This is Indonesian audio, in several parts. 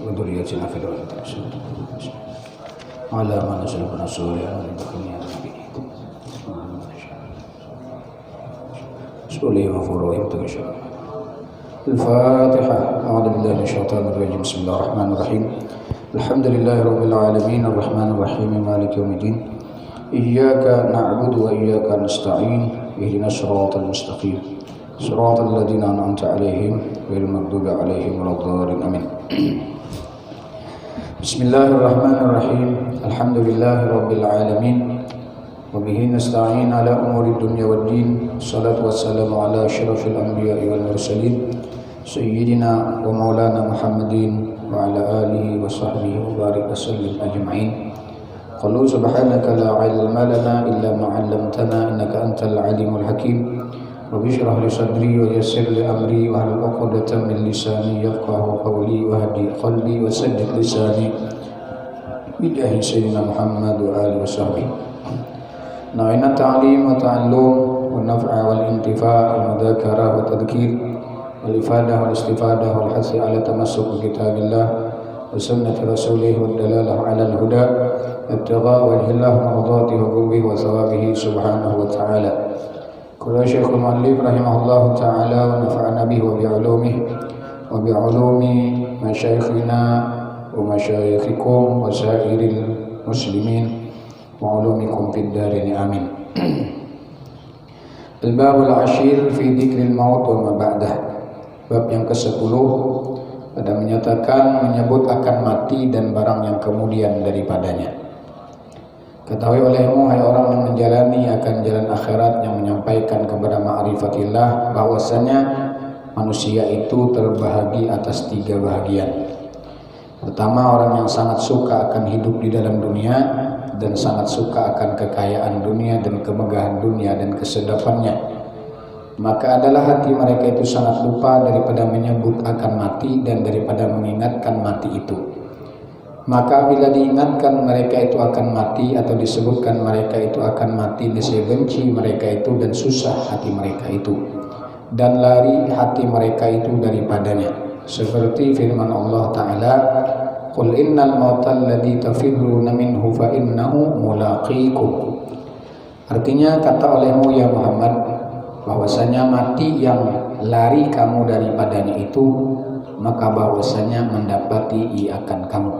وذريتنا في الآخرة حسنة على ما نسلكنا الصالحين ونبقني على نبي سؤالي وفروعي وتغشى الفاتحة. أعوذ بالله من الشيطان الرجيم. بسم الله الرحمن الرحيم. الحمد لله رب العالمين الرحمن الرحيم مالك يوم الدين إياك نعبد وإياك نستعين اهدنا الصراط المستقيم صراط الذين أنعمت عليهم غير المغضوب عليهم ولا الضالين آمين. بسم الله الرحمن الرحيم. الحمد لله رب العالمين وبه نستعين على أمور الدنيا والدين. الصلاة والسلام على أشرف الأنبياء والمرسلين سيدنا ومولانا محمد وعلى آله وصحبه وبارك وسلم أجمعين. قالوا سبحانك لا علم لنا إلا ما علمتنا إنك أنت العليم الحكيم. رب اشرح لي صدري ويسر لي أمري واحلل عقدة من لساني يفقهوا قولي واهدي قلبي وسدد لساني بجاه سيدنا محمد وآله وصحبه. نوينا التعليم والتعلم والنفع والانتفاع والمذاكرة والتذكير والإفادة والاستفادة والحث على تمسك بكتاب الله وسنة رسوله والدلالة على الهدى ابتغاء وجه الله مرضاته وقربه وثوابه سبحانه وتعالى. قال الشيخ المؤلف رحمه الله تعالى ونفعنا به وبعلومه وبعلوم مشايخنا ومشايخكم وسائر المسلمين وعلومكم في الدارين آمين. الباب العشير في ذكر الموت وما بعده. Bab yang ke-10 pada menyebut akan mati dan barang yang kemudian daripadanya. Ketahui olehmu hai orang yang menjalani akan jalan akhirat, yang menyampaikan kepada ma'rifatillah bahwasanya manusia itu terbahagi atas 3 bahagian. Pertama, orang yang sangat suka akan hidup di dalam dunia dan sangat suka akan kekayaan dunia dan kemegahan dunia dan kesedapannya. Maka adalah hati mereka itu sangat lupa daripada menyebut akan mati dan daripada mengingatkan mati itu. Maka bila diingatkan mereka itu akan mati atau disebutkan mereka itu akan mati, niscaya benci mereka itu dan susah hati mereka itu dan lari hati mereka itu daripadanya. Seperti firman Allah Ta'ala, Qul innal mautal ladzi tafirruna minhu fa innahu mulaqikum. Artinya, kata olehmu ya Muhammad, bahwasanya mati yang lari kamu daripadanya itu, maka bahwasanya mendapati ia akan kamu.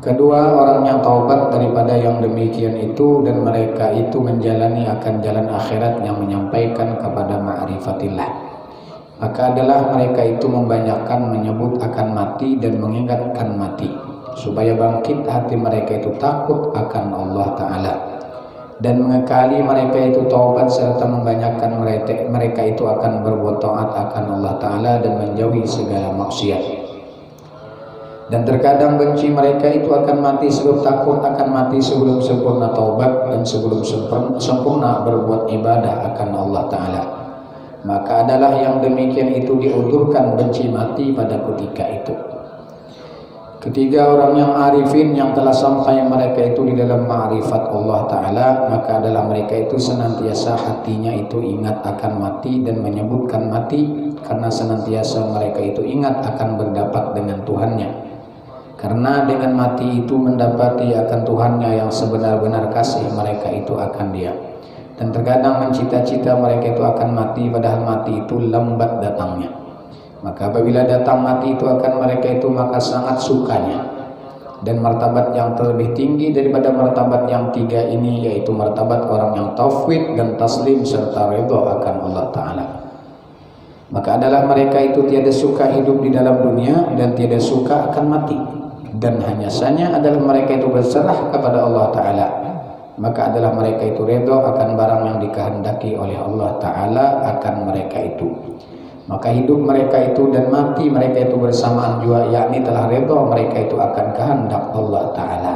Kedua, orang yang taubat daripada yang demikian itu dan mereka itu menjalani akan jalan akhirat yang menyampaikan kepada ma'rifatillah, maka adalah mereka itu membanyakkan menyebut akan mati dan mengingatkan mati, supaya bangkit hati mereka itu takut akan Allah Ta'ala, dan mengekali mereka itu taubat serta membanyakkan mereka itu akan berbuat taat akan Allah Ta'ala dan menjauhi segala maksiat. Dan terkadang benci mereka itu akan mati sebab takut akan mati sebelum sempurna taubat dan sebelum sempurna berbuat ibadah akan Allah Ta'ala. Maka adalah yang demikian itu diudurkan benci mati pada ketika itu. Ketiga, orang yang arifin yang telah sampai mereka itu di dalam ma'rifat Allah Ta'ala, maka adalah mereka itu senantiasa hatinya itu ingat akan mati dan menyebutkan mati, karena senantiasa mereka itu ingat akan berdapat dengan Tuhannya. Karena dengan mati itu mendapati akan Tuhannya yang sebenar-benar kasih mereka itu akan Dia. Dan terkadang mencita-cita mereka itu akan mati, padahal mati itu lambat datangnya. Maka apabila datang mati itu akan mereka itu, maka sangat sukanya. Dan martabat yang terlebih tinggi daripada martabat yang 3 ini, yaitu martabat orang yang tauhid dan taslim serta ridha akan Allah Ta'ala. Maka adalah mereka itu tiada suka hidup di dalam dunia dan tiada suka akan mati, dan hanya saja adalah mereka itu berserah kepada Allah Ta'ala. Maka adalah mereka itu ridha akan barang yang dikehendaki oleh Allah Ta'ala akan mereka itu. Maka hidup mereka itu dan mati mereka itu bersamaan juga, yakni telah ridha mereka itu akan kehendak Allah Ta'ala.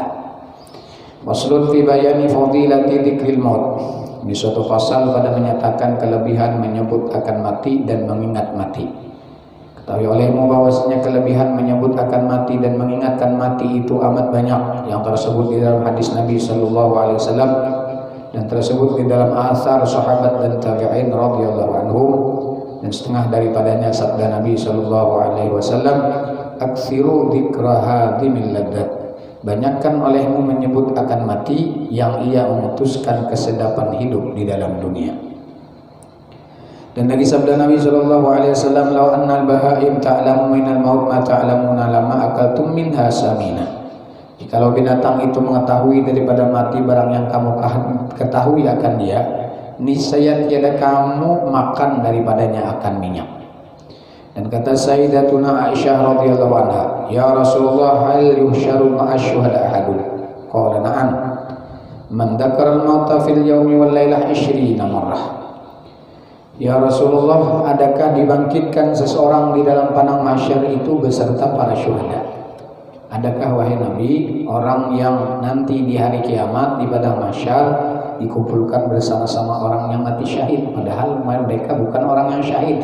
Faslun fi bayani fadilati dzikril maut. Di suatu pasal pada menyatakan kelebihan menyebut akan mati dan mengingat mati. Ketahui olehmu bahwasanya kelebihan menyebut akan mati dan mengingatkan mati itu amat banyak, yang tersebut di dalam hadis Nabi sallallahu alaihi wasallam dan tersebut di dalam asar sahabat dan tabi'in radhiyallahu anhum, dan setengah daripadanya sabda Nabi sallallahu alaihi wasallam, aksiru dzikra hadimil ladzat. Banyakkan olehmu menyebut akan mati yang ia memutuskan kesedapan hidup di dalam dunia. Dan lagi sabda Nabi sallallahu alaihi wasallam, "Law annal bahaim ta'lamu minal maut ma ta'lamuna lama akaltum minha samina." Jikalau binatang itu mengetahui daripada mati barang yang kamu ketahui akan dia, niscaya tiada kamu makan daripadanya akan minyak. Dan kata Sayyidatuna Aisyah radhiyallahu anha, "Ya Rasulullah, hal yuhsyaru ma'asyuhada ahadun?" Qala na'am. Man dzakara al-mauta fil yaumi wal lailah 20 marrah. Ya Rasulullah, adakah dibangkitkan seseorang di dalam padang mahsyar itu beserta para syuhada? Adakah wahai Nabi, orang yang nanti di hari kiamat di padang mahsyar dikumpulkan bersama-sama orang yang mati syahid, padahal mereka bukan orang yang syahid?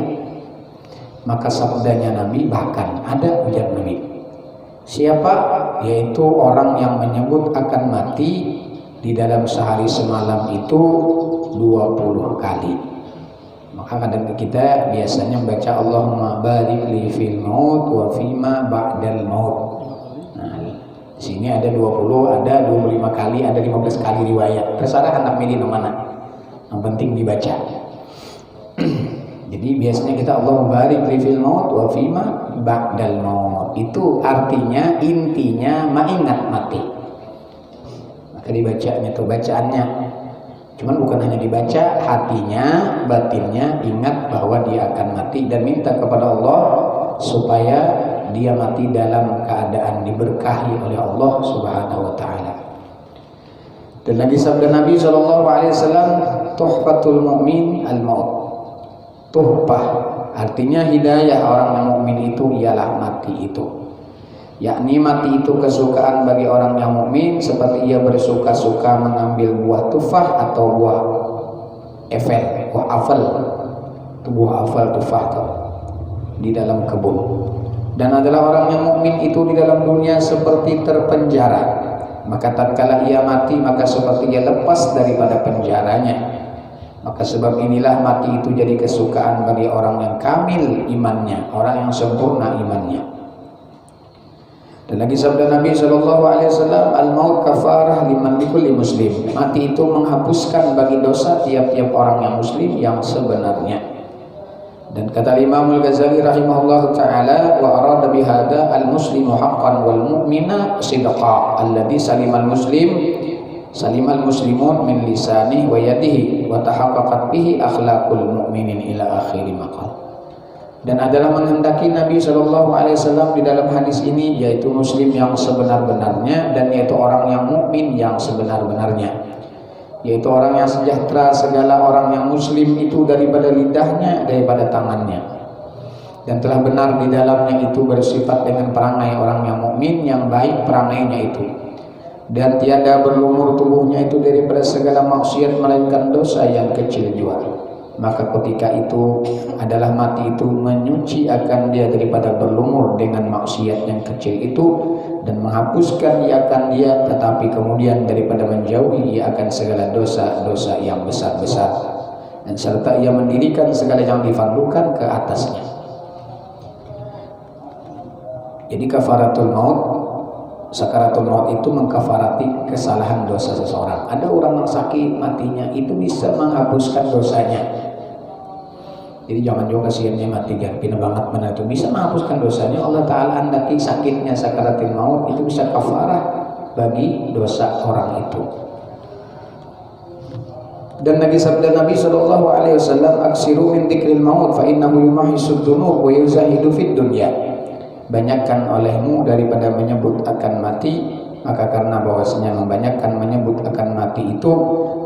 Maka sabdanya Nabi, bahkan ada ujar Nabi, siapa? Yaitu orang yang menyebut akan mati di dalam sehari semalam itu 20 kali. Maka kadang kita biasanya membaca Allahumma barik li fil maut wa fima ba'dal maut. Nah, di sini ada 20, ada 25 kali, ada 15 kali riwayat. Terserah anak milih mana. Yang penting dibaca. Jadi biasanya kita Allahumma barik li fil maut wa fima ba'dal maut. Itu artinya, intinya mengingat mati. Maka dibacanya tuh bacaannya. Cuman bukan hanya dibaca, hatinya, batinnya ingat bahwa dia akan mati dan minta kepada Allah supaya dia mati dalam keadaan diberkahi oleh Allah Subhanahu wa taala. Dan lagi sabda Nabi sallallahu alaihi wasallam, tuhfatul mu'min al-maut. Tuhfah artinya hidayah orang yang mukmin itu ialah mati itu. Yakni mati itu kesukaan bagi orang yang mukmin seperti ia bersuka-suka mengambil buah tufah atau buah apel, buah apel, buah apel tufah di dalam kebun. Dan adalah orang yang mukmin itu di dalam dunia seperti terpenjara. Maka tatkala ia mati, maka seperti ia lepas daripada penjaranya. Maka sebab inilah mati itu jadi kesukaan bagi orang yang kamil imannya, orang yang sempurna imannya. Dan lagi sabda Nabi SAW, al-maut kafarah liman likulli muslim. Mati itu menghapuskan bagi dosa tiap-tiap orang yang muslim yang sebenarnya. Dan kata Imam Al-Ghazali rahimahullah ta'ala, wa arada bihada al-muslimu haqqan wal mu'mina sidqa alladhi salimal muslimun min lisanihi wa yadihi wa tahaqqaqat bihi akhlaqul mu'minin ila akhiri maqal. Dan adalah menghendaki Nabi SAW di dalam hadis ini, yaitu muslim yang sebenar-benarnya, dan yaitu orang yang mukmin yang sebenar-benarnya, yaitu orang yang sejahtera segala orang yang muslim itu daripada lidahnya, daripada tangannya, dan telah benar di dalamnya itu bersifat dengan perangai orang yang mukmin yang baik perangainya itu, dan tiada berlumur tubuhnya itu daripada segala maksiat melainkan dosa yang kecil jua. Maka ketika itu adalah mati itu menyuci akan dia daripada berlumur dengan maksiat yang kecil itu, dan menghapuskan ia akan dia, tetapi kemudian daripada menjauhi ia akan segala dosa-dosa yang besar-besar, dan serta ia mendirikan segala yang difardukan ke atasnya. Jadi kafaratul maut, sakaratul maut itu mengkafarati kesalahan dosa seseorang. Ada orang yang sakit matinya itu bisa menghapuskan dosanya. Jadi jangan juga kasihannya mati pina banget mana itu bisa menghapuskan dosanya. Allah Ta'ala andaki sakitnya sakaratul maut itu bisa kafarah bagi dosa orang itu. Dan lagi sabda Nabi SAW, aksiru min dzikril maut fa innahu yumahisud dunub wa yuzahidu fid dunya. Banyakkan olehmu daripada menyebut akan mati, maka karena bahwasanya membanyakkan menyebut akan mati itu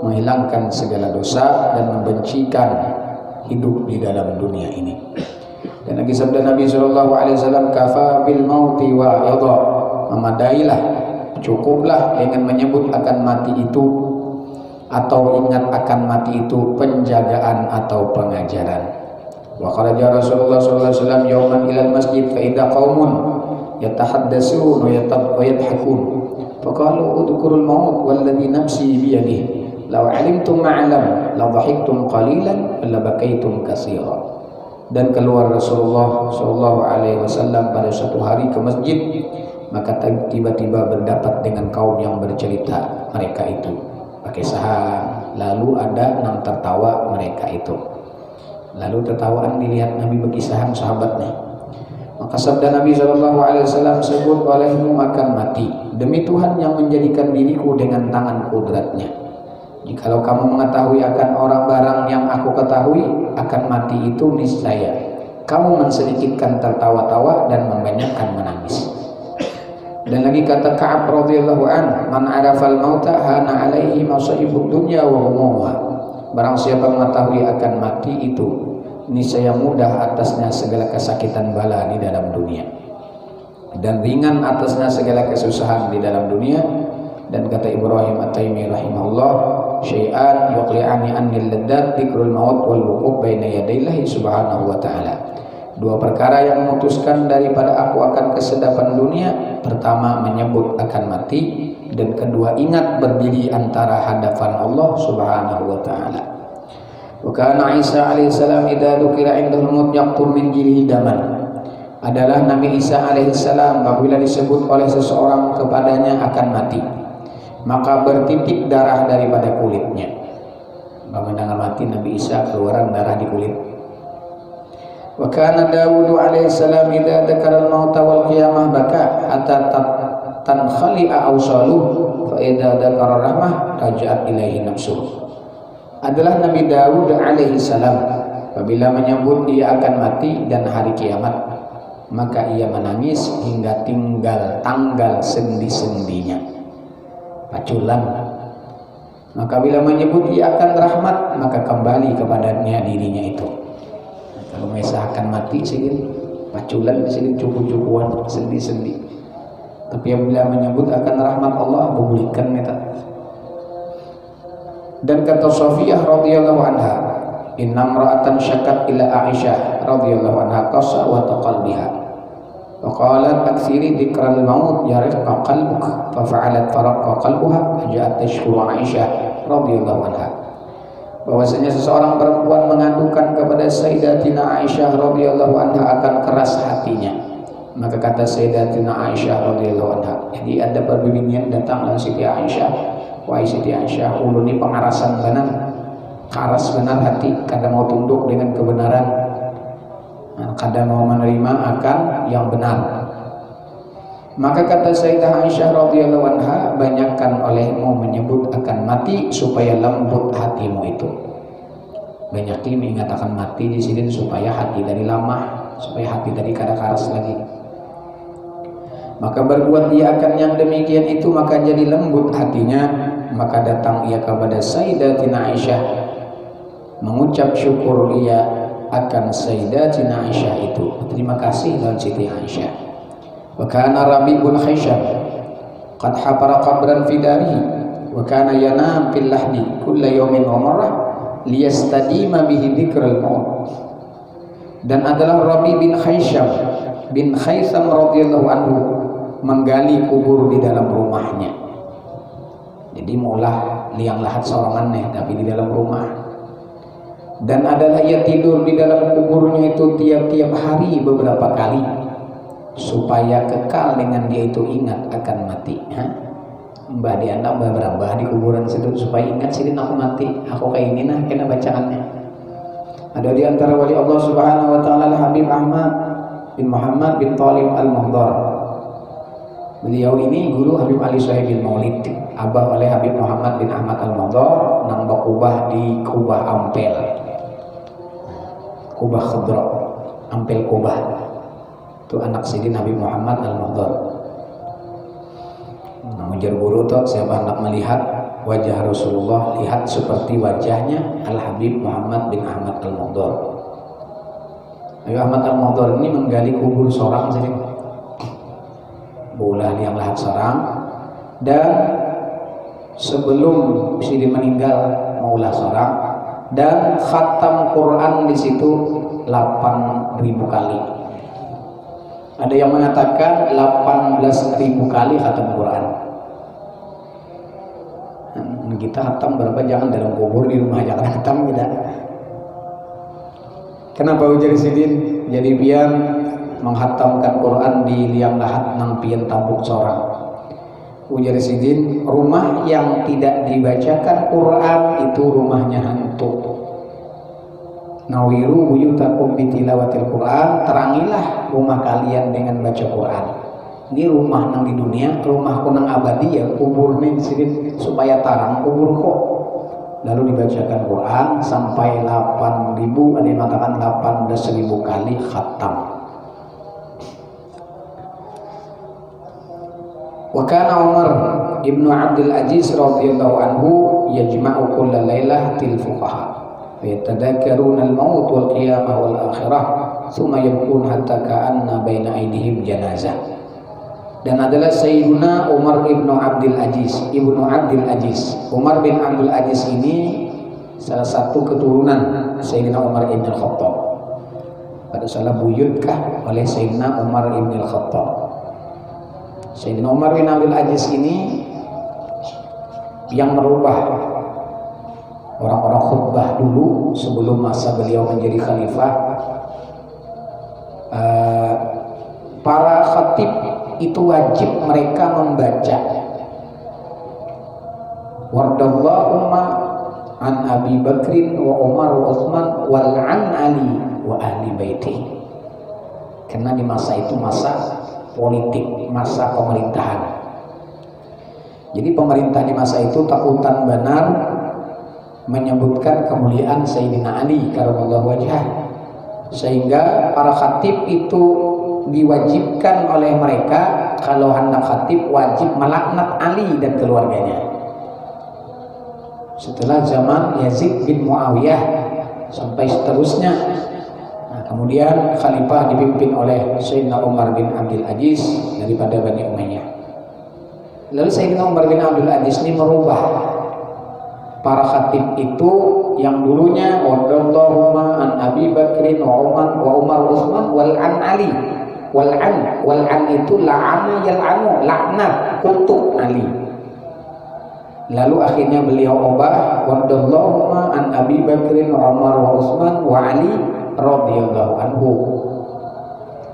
menghilangkan segala dosa dan membencikan hidup di dalam dunia ini. Dan lagi sabda Nabi SAW, kafa bil mauti wa idha, memadailah, cukuplah dengan menyebut akan mati itu atau ingat akan mati itu penjagaan atau pengajaran. Wa kharaja Rasulullah SAW yawman ilal masjid fa idza qaumun yatahaddatsun wa yadhakun faqalu udkurul maut walladhi nafsi biyadihi law alimtum ma'lam la dhahiktum qalilan wa la bakaitum katsiran. Dan keluar Rasulullah Shallallahu Alaihi Wasallam pada suatu hari ke masjid, maka tiba-tiba berdapat dengan kaum yang bercerita mereka itu pakai sahan, lalu ada yang tertawa mereka itu, lalu tertawaan dilihat Nabi bagi sahan sahabatnya. Maka sabda Nabi Shallallahu Alaihi Wasallam sebut, olehmu akan mati demi Tuhan yang menjadikan diriku dengan tangan kudratnya. Jikalau kamu mengetahui akan orang barang yang aku ketahui akan mati itu niscaya kamu mensedikitkan tertawa-tawa dan membanyakkan menangis. Dan lagi kata Ka'ab radhiyallahu an, man arafal mauta hana alaihi masaibud dunya wa humuha. Barang siapa mengetahui akan mati itu niscaya mudah atasnya segala kesakitan bala di dalam dunia dan ringan atasnya segala kesusahan di dalam dunia. Dan kata Ibrahim At-Taimi rahimahullah, syai'an yuqli'ani anil laddat dzikrul maut wal wuquf baina yadayllahi subhanahu wa ta'ala. Dua perkara yang memutuskan daripada aku akan kesedapan dunia, pertama menyebut akan mati, dan kedua ingat berdiri antara hadapan Allah subhanahu wa ta'ala. Wa kana Isa alaihissalam idza dzukira indahul maut yaqtur min jilhi daman. Adalah Nabi Isa alaihissalam apabila disebut oleh seseorang kepadanya akan mati, maka bertitik darah daripada kulitnya. Mengenang mati Nabi Isa keluaran darah di kulit. Wa kana Daud alaihissalam idza dzakara al-mauta wal qiyamah baka hatta tankhali'a awsaluhu fa idza dzakara rahmah raja'at ilaihi nafsuhu. Adalah Nabi Daud alaihissalam apabila menyebut dia akan mati dan hari kiamat, maka ia menangis hingga tinggal tanggal sendi-sendinya, paculan. Maka bila menyebut ia akan rahmat, maka kembali kepadanya dirinya itu. Kalau mengisahkan mati sedikit paculan, sedikit cukup-cukupan, sendi-sendi. Tapi bila menyebut akan rahmat Allah, memulihkan meta. Dan kata Safiyah radhiyallahu anha, inna imra'atan syakat ila Aisyah radhiyallahu anha qasawata qalbiha wa qalat aktsiri dzikral maut yarqa qalbuk fa fa'alat faraqqa qalbuha ja'at tashkuru Aisyah radhiyallahu anha. Bahwasanya seseorang perempuan mengadukan kepada Sayyidatina Aisyah radhiyallahu anha akan keras hatinya, maka kata Sayyidatina Aisyah radhiyallahu anha, jadi ada perbincangan datang dari Siti Aisyah, wahai Siti Aisyah, ulun ini pengarasan benar, keras benar hati, kada mau tunduk dengan kebenaran, kada mau menerima akan yang benar. Maka kata Sayyidah Aisyah radhiyallahu anha, banyakkan olehmu menyebut akan mati supaya lembut hatimu itu. Banyakin mengingat akan mati di sini supaya hati dari lamah, supaya hati dari kada keras lagi. Maka berbuat ia akan yang demikian itu, maka jadi lembut hatinya. Maka datang ia kepada Sayyidatina Aisyah, mengucap syukur ia akan Sayyidatina Aisyah itu. Terima kasih dan Siti Aisyah. Wa kana Rabi' bin Hisham qad hafara qabran fi darihi wa kana yanam fil lahdi kulla yawmin wa marrah liyastadima bihi dzikral maut. Dan adalah Rabi' bin Hisham bin Khaisam radhiyallahu anhu menggali kubur di dalam rumahnya. Jadi maulah liang lahat sorangan tapi di dalam rumah. Dan adalah ia tidur di dalam kuburnya itu tiap-tiap hari beberapa kali, supaya kekal dengan dia itu ingat akan mati. Mbah di anak mbah di kuburan situ supaya ingat sini aku mati, aku kayak ini nah kena bacaannya. Ada di antara wali Allah Subhanahu wa taala Habib Ahmad bin Muhammad bin Talib Al-Muhdar. Beliau ini guru Habib Ali Sohibul Maulid, abah oleh Habib Muhammad bin Ahmad Al-Muhdar, nang bakubah di Kubah Ampel, Kubah Khadra, Ampel Kubah. Itu anak Sidin Habib Muhammad Al-Muhdar. Mengujar guru tuh siapa hendak melihat wajah Rasulullah, lihat seperti wajahnya Al-Habib Muhammad bin Ahmad Al-Muhdar. Habib Ahmad Al-Muhdar ini menggali kubur seorang saja, bola yang lahat seorang, dan sebelum Sidin meninggal maulah seorang, dan khatam Quran di situ 8.000 kali. Ada yang mengatakan 18.000 kali khatam Quran. Kita khatam berapa? Jangan dalam kubur, di rumah jangan khatam, tidak. Kenapa ujar sidin? Jadi biar menghatamkan Quran di liang lahat nang pian tabuk sorang. Ujar sidin, rumah yang tidak dibacakan Quran itu rumahnya hantu. Nawiru buyutakum bitilawatil Quran, terangilah rumah kalian dengan baca Quran. Ini rumah nang di dunia, rumah kunang abadi ya, kubur nih sidin supaya tarang kubur kok. Lalu dibacakan Quran sampai 8.000, ada yang mengatakan 18.000 kali khatam. Wa kana Umar ibnu Abdul Aziz radhiyallahu anhu yajma'u kulla lailatil fuqaha wa yatadakkaruna al-maut wal qiyamah wal akhirah thumma yabkun hatta ka'anna baina aydihim janazah. Dan adalah Sayyiduna Umar ibnu Abdul Aziz, ibnu Abdul Aziz. Umar bin Abdul Aziz ini salah satu keturunan Sayyidina Umar ibn Khattab. Pada salah buyutkah oleh Sayyidina Umar ibn Khattab. Sayyidina Umar bin Abdul Aziz ini yang merubah orang-orang khutbah dulu sebelum masa beliau menjadi khalifah. Para khatib itu wajib mereka membaca wardallahumma an Abi Bakrin wa Umar wa Utsman wal an Ali wa ahli baiti. Karena di masa itu masa politik, masa pemerintahan. Jadi pemerintah di masa itu takutan benar menyebutkan kemuliaan Sayyidina Ali karramallahu wajhah, sehingga para khatib itu diwajibkan oleh mereka kalau hendak khatib wajib melaknat Ali dan keluarganya. Setelah zaman Yazid bin Muawiyah sampai seterusnya. Nah, kemudian khalifah dipimpin oleh Sayyidina Umar bin Abdul Aziz daripada Bani Umayyah. Lalu Sayyidina Umar bin Abdul Aziz ini merubah para khatib itu yang dulunya wadallahumma an Abi Bakrin wa Umar Utsman wal an Ali. Wal'an itu la'ana yal'anu, laknat, kutuk Ali. Lalu akhirnya beliau ubah wadallahumma an Abi Bakrin wa Umar wa Utsman wa Ali radhiyallahu anhu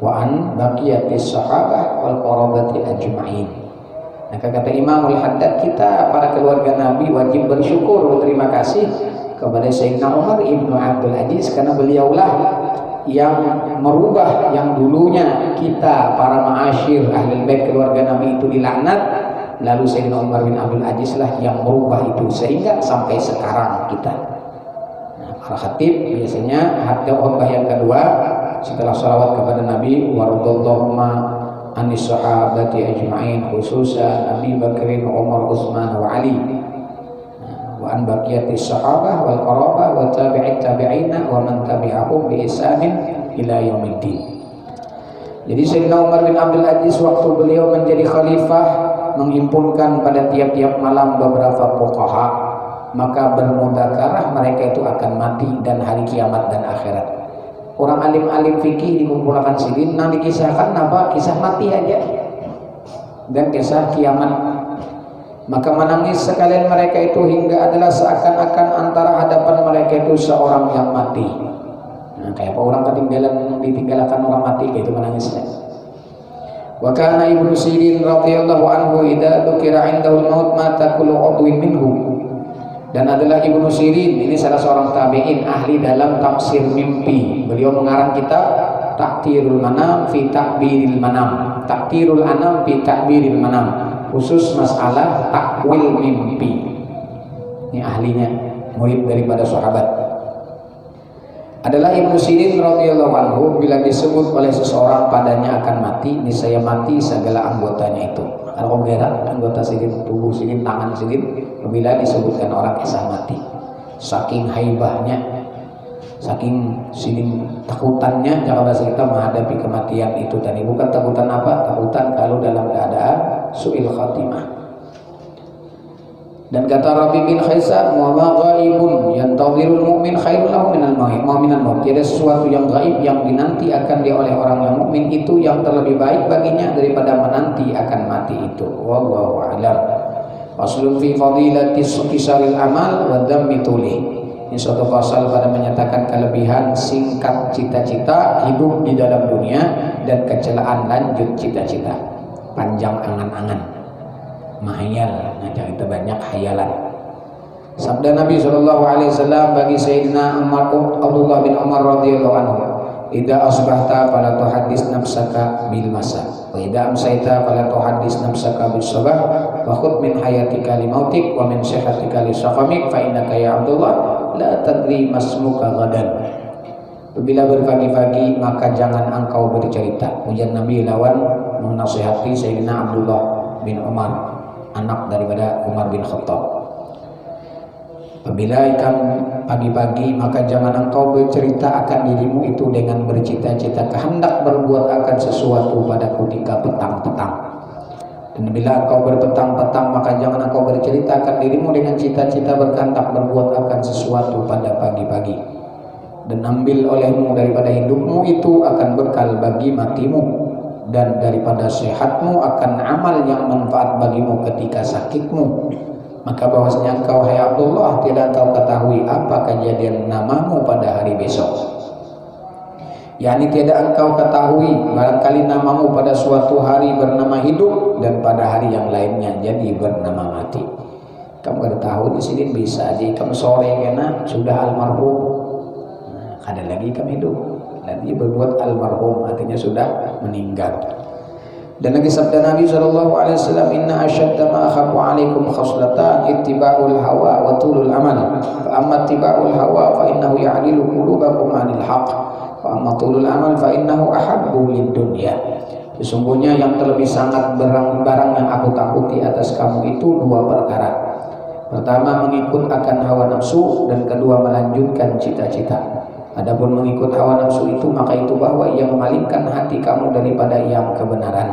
wa an baqiyatis sahabah wal qarabati ajma'in. Maka kata Imam Al-Haddad, kita para keluarga Nabi wajib bersyukur, berterima kasih kepada Sayyidina Umar ibnu Abdul Aziz karena beliaulah yang merubah yang dulunya kita para ma'asyir ahli bait keluarga Nabi itu dilaknat, lalu Sayyidina Umar bin Abdul Aziz lah yang merubah itu sehingga sampai sekarang kita. Nah, para khatib biasanya hadda khutbah yang kedua setelah salawat kepada Nabi waradallahumma anis sahabati ajma'in khususan Abi Bakrin Umar Utsman wa Ali wa an baqiyatis sahabah wal qarabah wa tabi'it tabi'ina wa man tabi'ahum bi ihsanin ila yaumiddin. Jadi Sayyidina Umar bin Abdul Aziz waktu beliau menjadi khalifah menghimpunkan pada tiap-tiap malam beberapa fuqaha, maka bermudzakarah mereka itu akan mati dan hari kiamat dan akhirat. Orang alim-alim fikih dikumpulkan sidin, nah dikisahkan apa? Kisah mati aja dan kisah kiamat. Maka menangis sekalian mereka itu hingga adalah seakan-akan antara hadapan mereka itu seorang yang mati. Nah, kayak apa orang ditinggalkan orang mati, kayak itu menangisnya. Wa kana Ibnu Sirin radhiyallahu anhu idza dzukira 'indahu al-maut mata kullu 'udwin minhu. Dan adalah Ibnu Sirin ini salah seorang tabi'in ahli dalam tafsir mimpi. Beliau mengarang kitab Ta'tirul Manam fi Ta'biril Manam. Ta'tirul Anam fi Ta'biril Manam. Khusus masalah takwil mimpi. Ini ahlinya, murid daripada sahabat. Adalah Ibnu Sirin radhiyallahu anhu bila disebut oleh seseorang padanya akan mati, niscaya mati segala anggotanya itu. Kalau berat anggota Sirin, tubuh Sirin, tangan Sirin, bila disebutkan orang kisah mati. Saking haibahnya, saking Sirin takutannya cara bahasa kita menghadapi kematian itu tadi. Bukan takutan apa? Takutan kalau dalam keadaan su'il khatimah. Dan kata Rabi bin Khaisam, wa ma ghaibun yantazirul mu'min khairul lahu minal maut. Tiada sesuatu yang gaib yang dinanti akan dia oleh orang yang mukmin itu yang terlebih baik baginya daripada menanti akan mati itu. Wallahu a'lam. Faslun fi fadilatis qisaril amal wa dhammi tulih. Ini suatu pasal pada menyatakan kelebihan singkat cita-cita, hidup di dalam dunia, dan kecelaan lanjut cita-cita, panjang angan-angan, mahayal, ngajak kita banyak hayalan. Sabda Nabi SAW bagi Sayyidina Abdullah bin Umar radhiyallahu anhu, "Idza asbahta fala tuhaddis nafsaka bil masa, wa idza amsayta fala tuhaddis nafsaka bis sabah, wa khudh min hayatika li mautik wa min sihhatika li saqamik, fa innaka ya Abdullah la tadri masmuka ghadan." Apabila berpagi-pagi maka jangan engkau bercerita. Ujar Nabi lawan menasihati Sayyidina Abdullah bin Umar, anak daripada Umar bin Khattab. Apabila ikan pagi-pagi maka jangan engkau bercerita akan dirimu itu dengan bercita-cita kehendak berbuat akan sesuatu pada ketika petang-petang. Dan bila engkau berpetang-petang maka jangan engkau bercerita akan dirimu dengan cita-cita berkehendak berbuat akan sesuatu pada pagi-pagi. Dan ambil olehmu daripada hidupmu itu akan bekal bagi matimu, dan daripada sehatmu akan amal yang manfaat bagimu ketika sakitmu. Maka bahwasanya engkau hai Abdullah tidak tahu ketahui apa kejadian namamu pada hari besok. yakni tidak engkau ketahui barangkali namamu pada suatu hari bernama hidup dan pada hari yang lainnya jadi bernama mati. Kamu kada tahu di sini bisa aja kamu sore kena sudah almarhum, ada lagi kamu hidup, nanti berbuat almarhum artinya sudah meninggal. Dan lagi sabda Nabi SAW, inna asyadda ma akhafu alaikum khaslatan ittiba'ul hawa wa tulul amal, fa amma ittiba'ul hawa fa innahu ya'dilu qulubakum anil haqq, wa amma tulul amal fa innahu ahabbu lid dunya. Sesungguhnya yang terlebih sangat barang yang aku takuti atas kamu itu dua perkara. Pertama mengikut akan hawa nafsu, dan kedua melanjutkan cita-cita. Adapun mengikut hawa nafsu itu maka itu bahwa ia memalingkan hati kamu daripada yang kebenaran,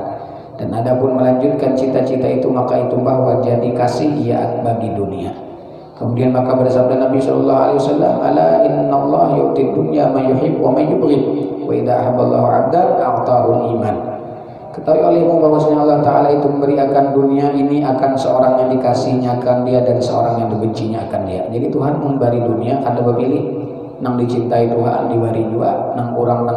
dan adapun melanjutkan cita-cita itu maka itu bahwa jadi kasih ia bagi dunia. Kemudian maka bersabda Nabi SAW, ala innallaha yu'ti dunya man yuhib wa man yubghid, wa idza ahabballahu 'abdan a'tahul iman. Ketahui olehmu bahwasanya Allah Ta'ala itu memberi akan dunia ini akan seorang yang dikasihnya akan dia dan seorang yang dibencinya akan dia. Jadi Tuhan memberi dunia ada berpilih, nang dicintai Tuhan diberi juga, nang orang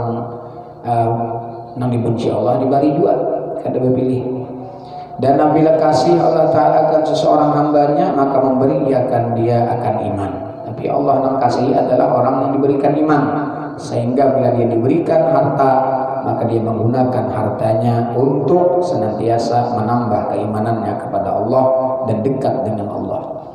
nang dibenci Allah diberi juga, kada berpilih. Dan apabila kasih Allah Ta'ala akan seseorang hambanya maka memberi akan dia akan iman. Tapi Allah nang kasih adalah orang yang diberikan iman, sehingga bila dia diberikan harta maka dia menggunakan hartanya untuk senantiasa menambah keimanannya kepada Allah dan dekat dengan Allah.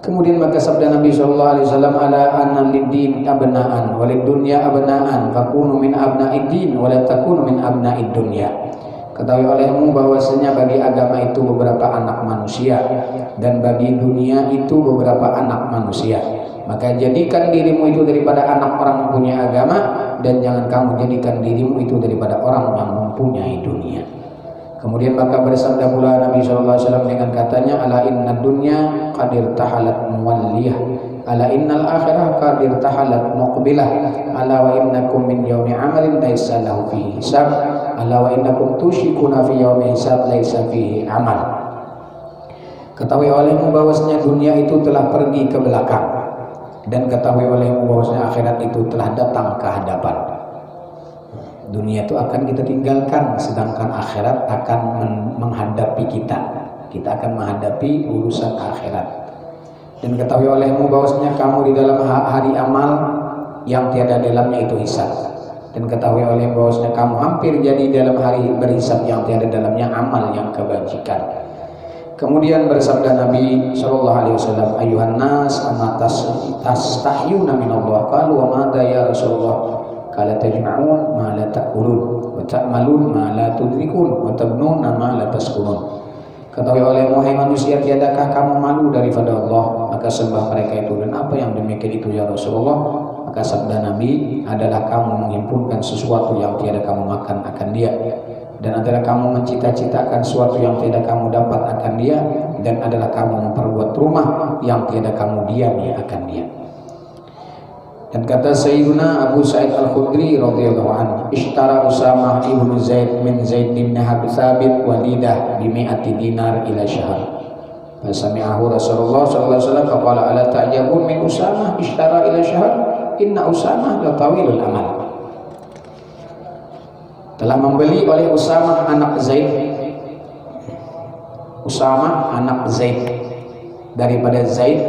Kemudian maka sabda Nabi SAW, ala anna lid-din abna'an walid dunya abna'an fakunu min abna'id din wa la takunu min abna'id dunya. Ketahui olehmu bahwasanya bagi agama itu beberapa anak manusia dan bagi dunia itu beberapa anak manusia. Maka jadikan dirimu itu daripada anak orang yang punya agama, dan jangan kamu jadikan dirimu itu daripada orang yang mempunyai dunia. Kemudian maka bersabda pula Nabi SAW dengan katanya, ala inna dunya qadir tahalat muwalliyah, ala innal akhirah qadir tahalat muqbilah, ala wa innakum min yawmi amalin laisa lahu fihi hisab, ala wa innakum tushikuna fi yawmi hisab laisa fihi amal. Ketahui olehmu bahwasanya dunia itu telah pergi ke belakang, dan ketahui olehmu bahwasanya akhirat itu telah datang ke hadapan. Dunia itu akan kita tinggalkan, sedangkan akhirat akan menghadapi kita. Kita akan menghadapi urusan akhirat. Dan ketahui olehmu bahwasanya kamu di dalam hari amal yang tiada dalamnya itu hisab. Dan ketahui olehmu bahwasanya kamu hampir jadi dalam hari berhisab yang tiada dalamnya amal yang kebajikan. Kemudian bersabda Nabi SAW, ayuhan nas amma tastahyuna minallah, qalu wa madza ya Rasulullah, qala tajma'un ma la ta'kulun wa ta'malun ma la tudrikun wa tabnuna ma la taskunun. Ketahui olehmu hai manusia, tiadakah kamu malu daripada Allah? Maka sembah mereka itu, dan apa yang demikian itu ya Rasulullah? Maka sabda Nabi adalah kamu menghimpunkan sesuatu yang tiada kamu makan akan dia, dan adalah kamu mencita-citakan sesuatu yang tidak kamu dapat akan dia, dan adalah kamu memperbuat rumah yang tidak kamu diami akan dia. Dan kata Sayyiduna Abu Sa'id Al-Khudri radhiyallahu anhu, ishtara Usamah ibn Zaid min Zaid bin Habib Thabit walidah bi 100 dinar ila syahr. Fasami'ahu Rasulullah sallallahu alaihi wasallam faqala ala ta'jabun min Usamah ishtara ila syahr inna Usamah la tawilul amal. Telah membeli oleh Usamah anak Zaid, Usamah anak Zaid, daripada Zaid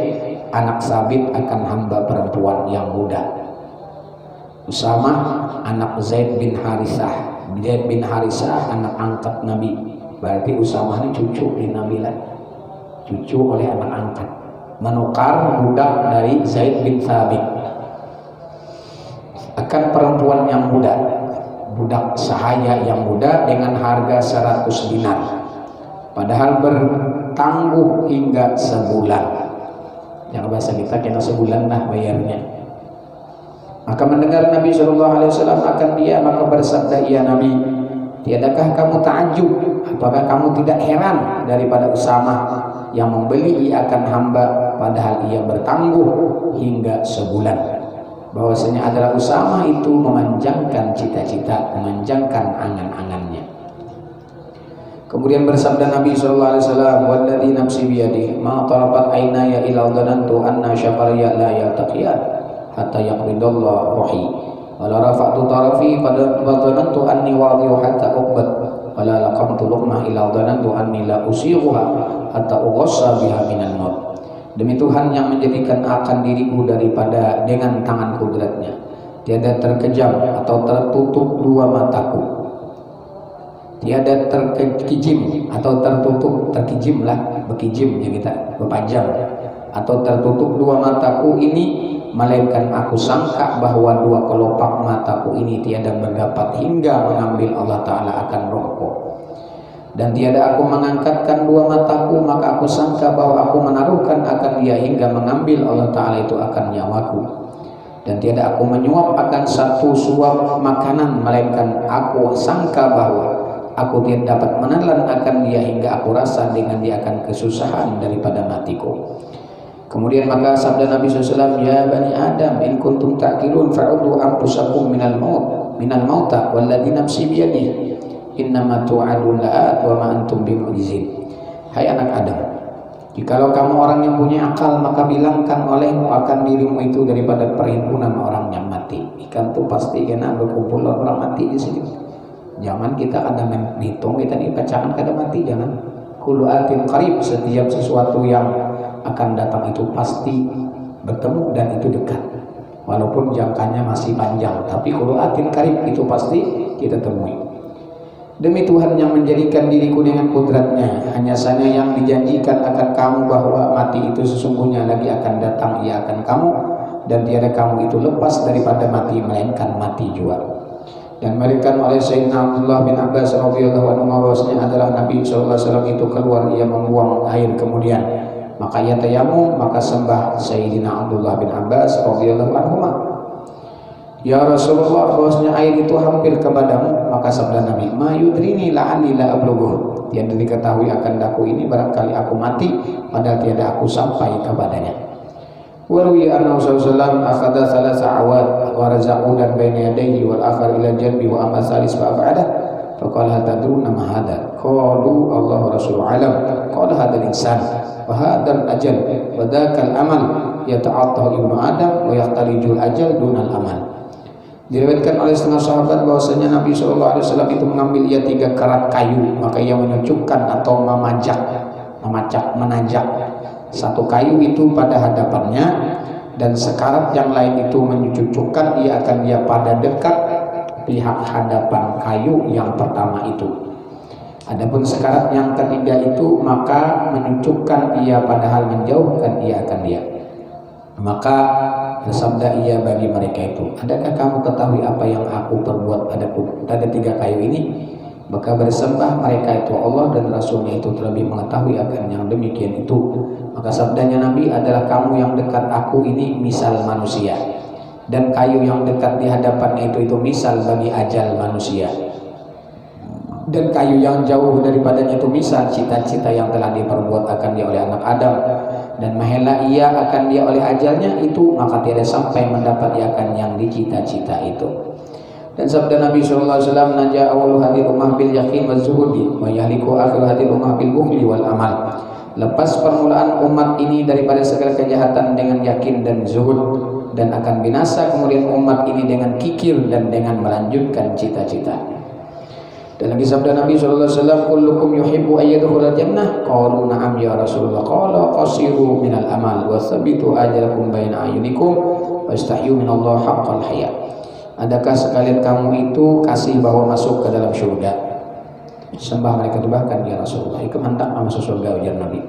anak Sabit akan hamba perempuan yang muda. Usamah anak Zaid bin Harisah, Zaid bin Harisah anak angkat Nabi, berarti Usamah ini cucu di Nabi lah, cucu oleh anak angkat, menukar budak dari Zaid bin Thabit akan perempuan yang muda, budak sahaya yang muda dengan harga 100 dinar, padahal bertangguh hingga sebulan. Yang bahasa kita kena sebulan lah bayarnya. Maka mendengar Nabi SAW akan dia, maka bersabda ia Nabi, tiadakah kamu ta'ajub, apakah kamu tidak heran daripada Usamah yang membeli ia akan hamba padahal ia bertangguh hingga sebulan. Bahwasanya adalah Usamah itu memanjangkan cita-cita, memanjangkan angan-angannya. Kemudian bersabda Nabi sallallahu alaihi wasallam, "Walladzi nafsi biyadihi ma tarabat aynaya illa dhanantu anna syafariya la yaltaqiyan hatta yaqridallahu ruhi wa la rafa'tu tarafi qad dhanantu anni wadi'u hatta uqbad wa la laqamtu luqmah illa dhanantu anni la usighuha hatta ughassa biha minal maut." Demi Tuhan yang menjadikan akan diriku daripada dengan tangan kudratnya, tiada terkejam atau tertutup dua mataku, tiada terkijim atau tertutup, terkijim lah, bekijim ya kita, berpanjang, atau tertutup dua mataku ini, melainkan aku sangka bahwa dua kelopak mataku ini tiada berdapat hingga mengambil Allah Ta'ala akan rohku. Dan tiada aku mengangkatkan dua mataku, maka aku sangka bahwa aku menaruhkan akan dia hingga mengambil Allah Ta'ala itu akan nyawaku. Dan tiada aku menyuap akan satu suap makanan, melainkan aku sangka bahwa aku tidak dapat menelan akan dia hingga aku rasa dengan dia akan kesusahan daripada matiku. Kemudian maka sabda Nabi SAW, "Ya bani Adam, in kuntum ta'qilun fa'udhu anfusakum minal mauta walladzi nafsi biyadihi innama tu'adun la'at wa ma antum bimu'jizin." Hai anak Adam, jikalau kamu orang yang punya akal, maka bilangkan olehmu akan dirimu itu daripada perhimpunan orang yang mati. Ikan tuh pasti kena berkumpul orang mati di sini. Jangan kita ada menghitung kita ini pecahan kada mati, jangan. Kullu atin qarib, setiap sesuatu yang akan datang itu pasti bertemu dan itu dekat. Walaupun jangkanya masih panjang, tapi kullu atin qarib itu pasti kita temui. Demi Tuhan yang menjadikan diriku dengan kudratnya, hanya saja yang dijanjikan akan kamu bahwa mati itu sesungguhnya lagi akan datang, ia akan kamu, dan tiada kamu itu lepas daripada mati, melainkan mati juga. Dan diberikan oleh Sayyidina Abdullah bin Abbas radhiyallahu anhu bahwasanya adalah Nabi sallallahu alaihi wasallam itu keluar, ia membuang air, kemudian maka ia tayamum, maka sembah Sayyidina Abdullah bin Abbas radhiyallahu anhu, "Ya Rasulullah, bahwasanya air itu hampir kepadamu." Maka sabda Nabi, "Ma yudrini la'anni la ablughuh." Tiada diketahui akan daku ini barangkali aku mati padahal tiada aku sampai kepadanya. Warwi anna Rasulullah akhadha thalatha awad wa raza'udan baina yadayhi wal akhar ila janbi wa amma salis fa ab'ada faqala hal tadruna ma hadha qalu Allah Rasul alam qala hadha al-insan wa hadha al-ajal wa dhaka al-amal yata'attahu ibnu adam wa yahtalijul ajal dunal amal. Diriwayatkan oleh setengah sahabat bahwasanya Nabi SAW itu mengambil ia 3 karat kayu, maka ia menyucukkan atau menanjak satu kayu itu pada hadapannya, dan sekarat yang lain itu menyucukkan ia akan dia pada dekat pihak hadapan kayu yang pertama itu. Adapun sekarat yang ketiga itu maka menyucukkan ia padahal menjauhkan ia akan dia. Maka bersabda ia bagi mereka itu, "Adakah kamu ketahui apa yang aku perbuat pada 3 kayu ini?" Maka bersembah mereka itu, "Allah dan Rasulnya itu terlebih mengetahui akan yang demikian itu." Maka sabdanya Nabi adalah, "Kamu yang dekat aku ini misal manusia, dan kayu yang dekat di hadapannya itu misal bagi ajal manusia, dan kayu yang jauh daripadanya itu misal cita-cita yang telah diperbuat akan dia oleh anak Adam, dan mahela ia akan dia oleh ajalnya itu, maka tiada sampai mendapat ia akan yang dicita-cita itu." Dan sabda Nabi SAW, "Naja awal hadil ummah bil yakin wa zuhudi wa yahliku akhir hadil ummah bil bukhli wal amal." Lepas permulaan umat ini daripada segala kejahatan dengan yakin dan zuhud, dan akan binasa kemudian umat ini dengan kikir dan dengan melanjutkan cita-cita. Dan lagi sabda Nabi SAW, kullukum yuhibbu ayyadkhulal jannah, qalu na'am ya Rasulullah, qala qasiru minal amal wa thabitu ajrakum baina ayunikum wastahyu minallah haqqal haya. Adakah sekalian kamu itu kasih bahwa masuk ke dalam syurga? Sembah mereka bahkan ya Rasulullah, ikut hendak masuk surga, ujar Nabi.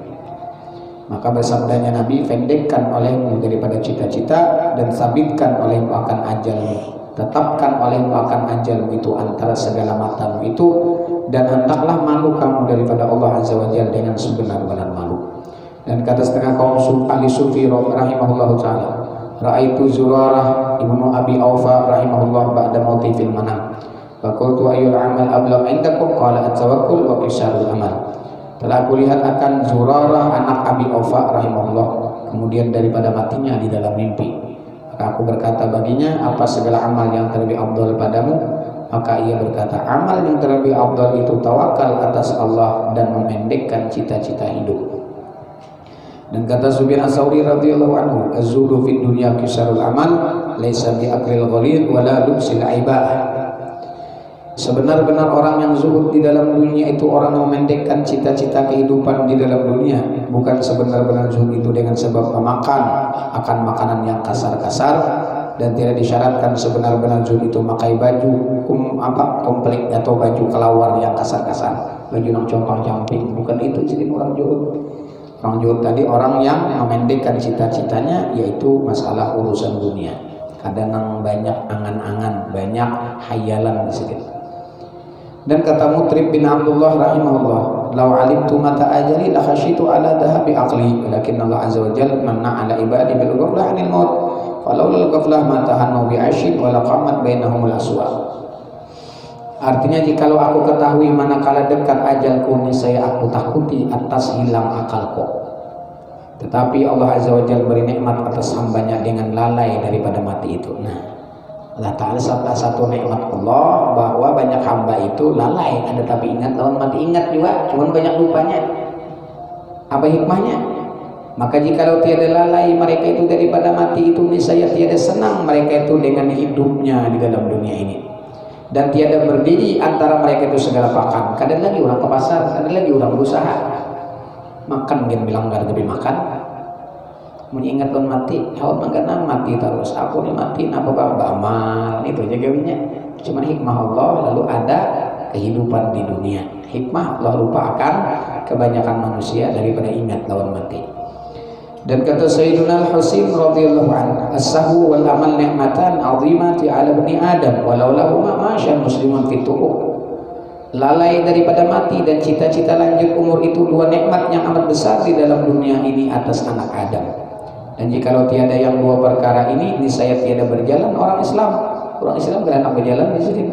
Maka bersabdanya Nabi, pendekkan olehmu daripada cita-cita dan sabitkan olehmu akan ajalmu, tetapkan olehmu akan ajalmu itu antara segala matamu itu, dan hendaklah malu kamu daripada Allah Azza wa Jalla dengan sebenar-benar malu. Dan kata setengah kaum ahli sufi rahimahullah ta'ala, ra'aitu Zurarah ibnu Abi Aufa rahimahullah ba'da mauti fil manam, faqultu ayyul amal ablagh indakum, qala at-tawakkul wa qisarul amal. Telah aku lihat akan Zurarah anak Abi Aufa rahimahullah kemudian daripada matinya di dalam mimpi. Maka aku berkata baginya, apa segala amal yang terlebih afdal padamu? Maka ia berkata, amal yang terlebih afdal itu tawakal atas Allah dan memendekkan cita-cita hidup. Dan kata Sufyan Ats-Tsauri radhiyallahu anhu, az-zuhdu fid dunya qisarul amal laisa bi akril ghalid wala lubsil aibah. Sebenar-benar orang yang zuhud di dalam dunia itu orang yang memendekkan cita-cita kehidupan di dalam dunia, bukan sebenar-benar zuhud itu dengan sebab memakan akan makanan yang kasar-kasar, dan tidak disyaratkan sebenar-benar zuhud itu memakai baju komplit atau baju kelawar yang kasar-kasar, baju yang compang-camping, bukan itu jadi orang zuhud. Orang zuhud tadi orang yang memendekkan cita-citanya, yaitu masalah urusan dunia. Kadang banyak angan-angan, banyak hayalan sedikit. Dan kata Mutrib bin Abdullah rahimahullah, "Lau alimtu mata ajali la khasyitu ala dhahabi aqli, walakin Allah azza wa jalla manna ala ibadi bil ghaflah 'anil maut, falaula al ghaflah ma tahannu bi 'ashyin wa laqamat bainahumul aswa." Artinya, jikalau aku ketahui manakala dekat ajalku, niscaya aku takuti atas hilang akalku. Tetapi Allah azza wa jalla beri nikmat atas hambanya dengan lalai daripada mati itu. Nah, Allah Ta'ala salah satu nikmat Allah bahwa banyak hamba itu lalai, ada tapi ingat, lawan mati ingat juga, cuman banyak lupanya. Apa hikmahnya? Maka jikalau tiada lalai mereka itu daripada mati itu, niscaya tiada senang mereka itu dengan hidupnya di dalam dunia ini, dan tiada berdiri antara mereka itu segala pakan. Kadang lagi orang ke pasar, kadang lagi orang berusaha makan, dia bilang gak ada tapi makan. Mengingat on mati, hawa mengkena mati terus. Aku nih mati, apa amal itu aja gawinya. Cuma hikmah Allah lalu ada kehidupan di dunia. Hikmah Allah lupa akan kebanyakan manusia daripada ingat lawan mati. Dan kata Sayyiduna Al-Husain radhiyallahu anhu, as-sahwu wal amal ni'matan 'azimati 'ala bani Adam walau lahuma masya muslimun fi tubuh. Lalai daripada mati dan cita-cita lanjut umur itu dua nikmat yang amat besar di dalam dunia ini atas anak Adam. Dan jikalau tiada yang dua perkara ini, niscaya tiada berjalan orang Islam. Orang Islam beranak berjalan di sini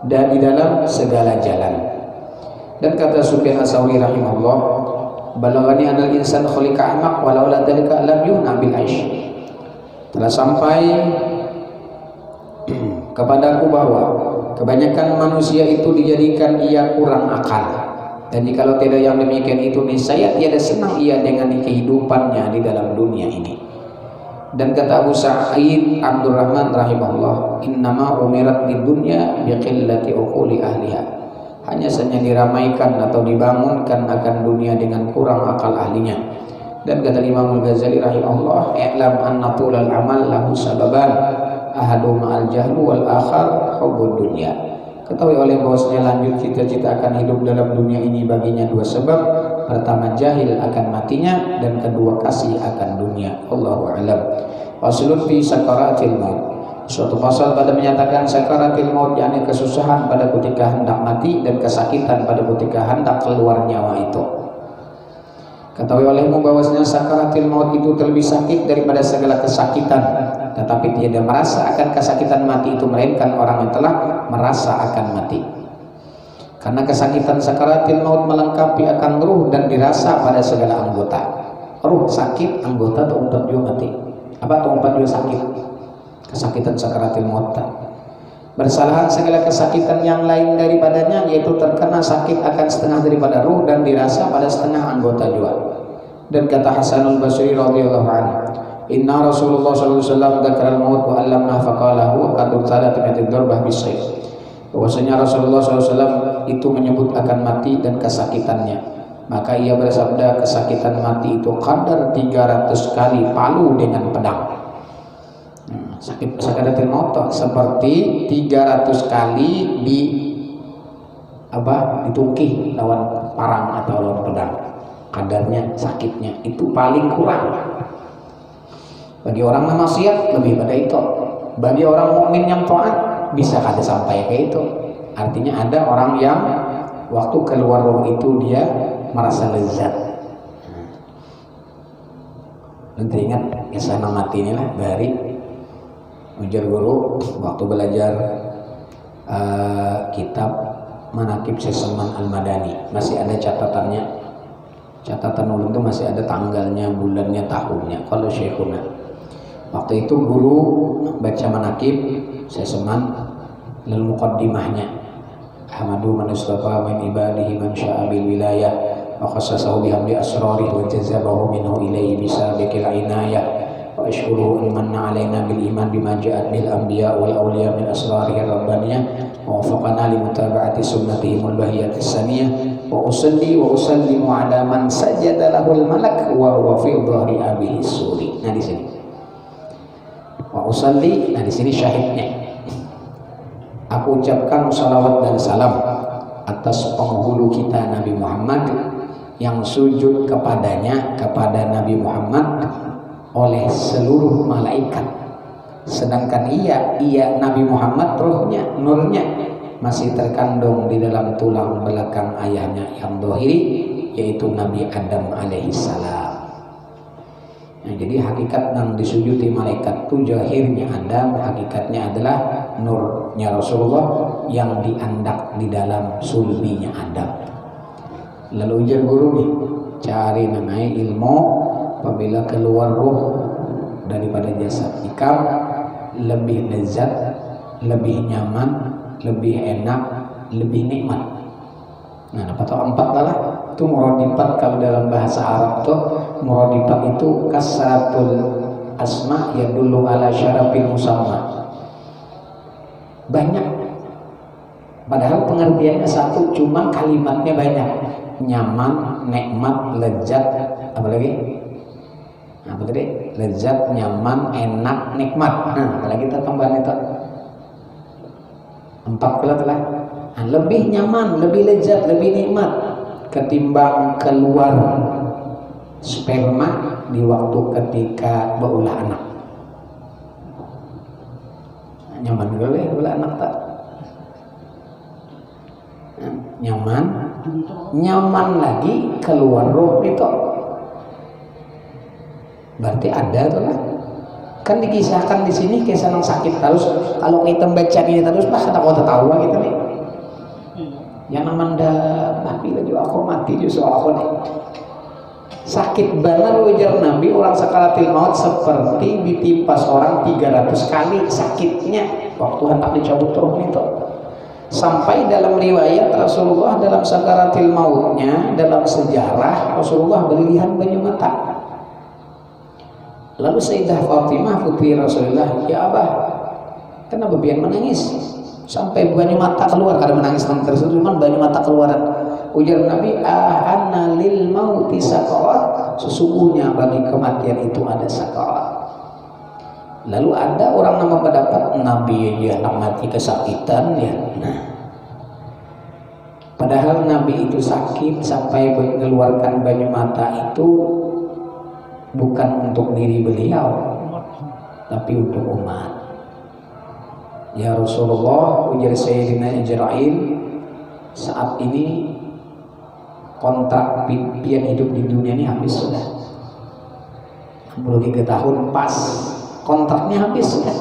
dan di dalam segala jalan. Dan kata Sufyan Ats-Tsauri rahimahullah, balagani anal insan khuliqa ahmaq walau la dzalika lam yuhna bil aish. Telah sampai kepadaku bahwa kebanyakan manusia itu dijadikan ia kurang akal. Dan jikalau tidak yang demikian itu, niscaya tiada senang ia dengan kehidupannya di dalam dunia ini. Dan kata Abu Sa'id Abdurrahman rahimahullah, innama umirat di dunya biqillati uquli ahliha. Hanya saja diramaikan atau dibangunkan akan dunia dengan kurang akal ahlinya. Dan kata Imam Al-Ghazali rahimahullah, i'lam anna tulal amal lahu sababan, ahaduhuma al-jahlu wal akhar hubbud dunya. Ketahui oleh bahwasanya lanjut cita-cita akan hidup dalam dunia ini baginya dua sebab. Pertama, jahil akan matinya, dan kedua, kasih akan dunia. Allahu a'lam. Faslun fi sakaratil maut. Suatu pasal pada menyatakan sakaratil maut, yakni kesusahan pada ketika hendak mati dan kesakitan pada ketika hendak keluar nyawa itu. Ketahui olehmu bahwasanya sakaratil maut itu terlebih sakit daripada segala kesakitan, tetapi tiada merasa akan kesakitan mati itu melainkan orang yang telah merasa akan mati. Karena kesakitan sakaratil maut melengkapi akan ruh dan dirasa pada segala anggota. Ruh sakit, anggota terumpat juga mati. Apa terumpat juga sakit? Kesakitan sakaratil maut. Bersalahan segala kesakitan yang lain daripadanya, yaitu terkena sakit akan setengah daripada ruh dan dirasa pada setengah anggota juga. Dan kata Hasanul Basri radhiyallahu anhu, inna Rasulullah sallallahu alaihi wasallam dzakara al-maut wa 'allamna faqala huwa qad talat min ad-darbah bis-sayf. Bahwasanya Rasulullah SAW itu menyebut akan mati dan kesakitannya. Maka ia bersabda, kesakitan mati itu kadar 300 kali palu dengan pedang. Sakit sakaratul maut seperti 300 kali ditungkih lawan parang atau lawan pedang. Kadarnya sakitnya itu paling kurang. Bagi orang maksiat lebih pada itu. Bagi orang mukmin yang taat bisa kada sampai kayak itu. Artinya ada orang yang waktu keluar roh itu dia merasa lezat. Nanti ingat kisah mati ini lah dari ujar guru waktu belajar kitab Manaqib Seseman Al-Madani, masih ada catatannya. Catatan ulun itu masih ada tanggalnya, bulannya, tahunnya. Kalau syekhuna waktu itu guru baca Manaqib Seseman lalu muqaddimahnya, Ahmadu man istafa min ibadihi man sya'a bil wilayah wa khassasahu bihamdi asrarih wa jazabahu minhu ilaihi bisabiqil inayah wa ashkuru imanna alaina bil iman bima ja'at bil anbiya wal awliya min asrarih rabbaniyah wa wafaqana li mutaba'ati sunnatihimul bahiyati saniyah wa usalli wa usallimu ala man sajada lahul malak wa huwa fi dhahri abihi suri. Nah di sini wa usalli, nah di sini syahidnya. Aku ucapkan salawat dan salam atas penghulu kita Nabi Muhammad yang sujud kepadanya, kepada Nabi Muhammad oleh seluruh malaikat. Sedangkan ia Nabi Muhammad rohnya, nurnya masih terkandung di dalam tulang belakang ayahnya yang dohiri, yaitu Nabi Adam alaihissalam. Nah, jadi hakikat yang disujudi malaikat itu jahirnya Adam, hakikatnya adalah nurnya Rasulullah yang diandak di dalam sulbinya Adam. Lalu ujar guru nih, cari namanya ilmu apabila keluar ruh daripada jasad ikam lebih lezat, lebih nyaman, lebih enak, lebih nikmat. Nah, apa tuh 4 lah. Itu muradipat kalau dalam bahasa Arab tuh muradipat itu kasratul asma yadullu ala syarafil musamma. Banyak. Padahal pengertiannya satu, cuma kalimatnya banyak. Nyaman, nikmat, lezat, apa lagi? Apa tadi? Lezat, nyaman, enak, nikmat. Nah, kalau kita tambahan itu 4 telah. Nah, lebih nyaman, lebih lezat, lebih nikmat ketimbang keluar sperma di waktu ketika berulah anak. Nyaman boleh berulah anak tak? Nyaman lagi keluar roh itu. Berarti ada tuh lah. Kan dikisahkan di sini kisah yang sakit terus. Kalau kita baca ini terus bah tak mau tahu gitu nih. Yang namanya Nabi juga aku mati justru aku nih sakit banget ujar Nabi orang sakaratil maut seperti ditimpa seorang 300 kali sakitnya waktu hendak dicabut roh itu. Sampai dalam riwayat Rasulullah dalam sakaratil mautnya, dalam sejarah Rasulullah berlian banyu mata. Lalu Sayyidah Fatimah putri Rasulullah, ya Abah kenapa biar menangis sampai banyu mata keluar? Karena menangis tersebut cuma banyu mata keluaran. Ujar Nabi, anna lil mauti sakarat, sesungguhnya bagi kematian itu ada sakarat. Lalu ada orang nama pendapat Nabi dia nak mati kesakitan ya. Nah, padahal Nabi itu sakit sampai mengeluarkan banyu mata itu bukan untuk diri beliau, tapi untuk umat. Ya Rasulullah, ujar Sayyidina Jibril, saat ini kontrak pian hidup di dunia ini habis sudah 63 tahun pas kontraknya habis sudah.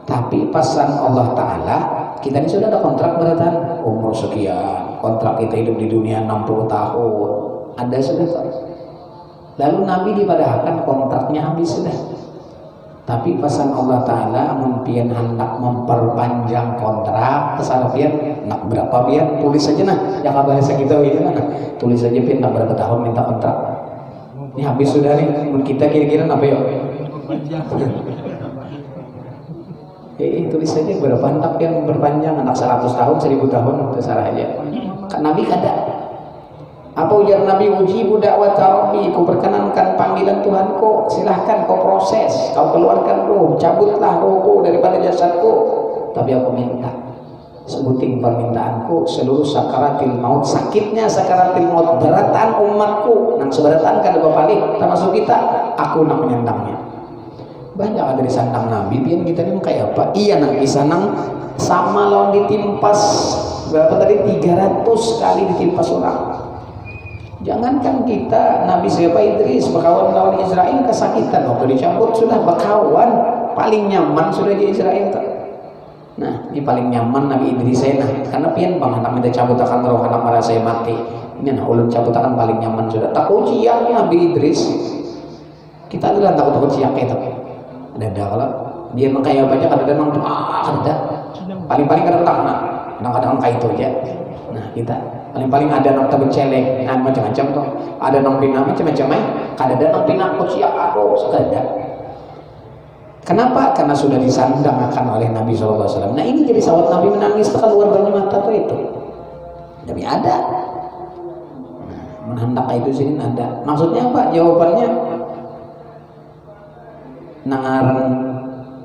Tapi pasan Allah Ta'ala kita ini sudah ada kontrak beratan umur sekian, kontrak kita hidup di dunia 60 tahun ada sudah. Lalu Nabi dipadahkan kontraknya habis sudah. Tapi pesan Allah Ta'ala mungkin hendak memperpanjang kontrak kesana pian nak berapa pian tulis saja nah ya bahasa kita itu nah tulis saja pian nak berapa tahun minta kontrak ini habis sudah nih kita kira-kira apa yuk tulis saja berapa hendak pian memperpanjang anak 100 tahun 1000 tahun terserah aja kan Nabi kada apa ujar Nabi ujibu da'wat Rabbi ku perkenankan panggilan Tuhanku silahkan kau proses kau keluarkan ruh cabutlah ruhku daripada jasadku tapi aku minta sebuting permintaanku seluruh sakaratil maut sakitnya sakaratil maut beratan umatku nang seberatan kada bapalik termasuk kita aku nak menyandangnya banyak dari sandang Nabi pian kita ini kayak apa iya nang kisah nang sama lawan ditimpas berapa tadi 300 kali ditimpas orang. Jangankan kita, Nabi siapa Idris berkawan lawan Israel kesakitan waktu dicabut sudah berkawan paling nyaman sudah di Israel. Nah ini paling nyaman Nabi Idris saya karena pian bang anak minta cabut akan roh anak marah saya mati ini nah ulun cabut akan paling nyaman sudah tak ujian Nabi Idris kita adalah takut siap itu ada kalau dia makanya baca kadang-kadang ada paling-paling kadang-kadang kadang-kadang kayak itu aja nah kita paling-paling ada nang tabut celeng nah macam-macam tuh ada nang pina macam-macam ada nang pina siap aduh sekada kenapa? Karena sudah disandang akan oleh Nabi SAW. Nah ini jadi sahabat Nabi menangis keluar banyak mata tuh itu Nabi ada menhendak itu sini ada maksudnya apa? Jawabannya nangaran